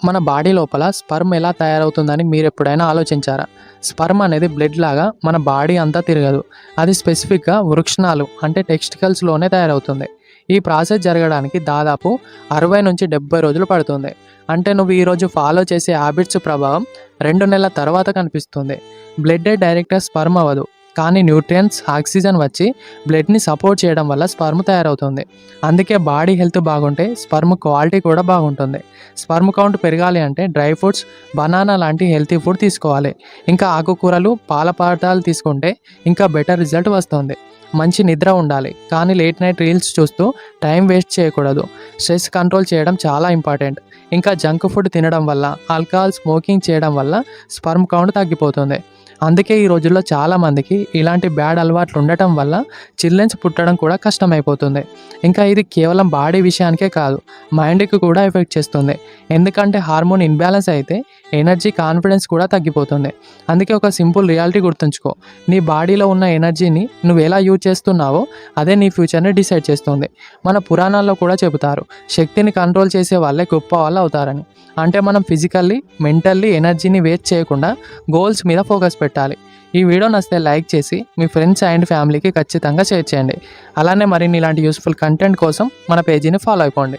మన బాడీ లోపల స్పర్మ్ ఎలా తయారవుతుందని మీరు ఎప్పుడైనా ఆలోచించారా? స్పర్మ్ అనేది బ్లడ్ లాగా మన బాడీ అంతా తిరగదు. అది స్పెసిఫిక్గా వృషణాలు అంటే టెస్టికల్స్లోనే తయారవుతుంది. ఈ ప్రాసెస్ జరగడానికి దాదాపు 60 నుంచి 70 రోజులు పడుతుంది. అంటే నువ్వు ఈరోజు ఫాలో చేసే హ్యాబిట్స్ ప్రభావం 2 నెలల తర్వాత కనిపిస్తుంది. బ్లడ్ డైరెక్ట్గా స్పర్మ్ అవ్వదు, కానీ న్యూట్రియన్స్, ఆక్సిజన్ వచ్చి బ్లడ్ని సపోర్ట్ చేయడం వల్ల స్పర్మ్ తయారవుతుంది. అందుకే బాడీ హెల్త్ బాగుంటే స్పర్మ్ క్వాలిటీ కూడా బాగుంటుంది. స్పర్మ్ కౌంట్ పెరగాలి అంటే డ్రై ఫ్రూట్స్, బనానా లాంటి హెల్తీ ఫుడ్ తీసుకోవాలి. ఇంకా ఆకుకూరలు, పాల పదార్థాలు తీసుకుంటే ఇంకా బెటర్ రిజల్ట్ వస్తుంది. మంచి నిద్ర ఉండాలి, కానీ లేట్ నైట్ రీల్స్ చూస్తూ టైం వేస్ట్ చేయకూడదు. స్ట్రెస్ కంట్రోల్ చేయడం చాలా ఇంపార్టెంట్. ఇంకా జంక్ ఫుడ్ తినడం వల్ల, ఆల్కహాల్, స్మోకింగ్ చేయడం వల్ల స్పర్మ్ కౌంట్ తగ్గిపోతుంది. అందుకే ఈ రోజుల్లో చాలామందికి ఇలాంటి బ్యాడ్ అలవాట్లు ఉండటం వల్ల చిల్డ్రన్స్ పుట్టడం కూడా కష్టమైపోతుంది. ఇంకా ఇది కేవలం బాడీ విషయానికే కాదు, మైండ్కి కూడా ఎఫెక్ట్ చేస్తుంది. ఎందుకంటే హార్మోన్ ఇన్బ్యాలెన్స్ అయితే ఎనర్జీ, కాన్ఫిడెన్స్ కూడా తగ్గిపోతుంది. అందుకే ఒక సింపుల్ రియాలిటీ గుర్తుంచుకో, నీ బాడీలో ఉన్న ఎనర్జీని నువ్వు ఎలా యూజ్ చేస్తున్నావో అదే నీ ఫ్యూచర్ని డిసైడ్ చేస్తుంది. మన పురాణాల్లో కూడా చెబుతారు, శక్తిని కంట్రోల్ చేసే వాళ్ళే గొప్ప వాళ్ళు అవుతారని. అంటే మనం ఫిజికల్లీ, మెంటల్లీ ఎనర్జీని వేస్ట్ చేయకుండా గోల్స్ మీద ఫోకస్ పెట్టాలి. ఈ వీడియో నచ్చితే లైక్ చేసి మీ ఫ్రెండ్స్ అండ్ ఫ్యామిలీకి ఖచ్చితంగా షేర్ చేయండి. అలానే మరిన్ని ఇలాంటి యూస్ఫుల్ కంటెంట్ కోసం మన పేజీని ఫాలో అయిపోండి.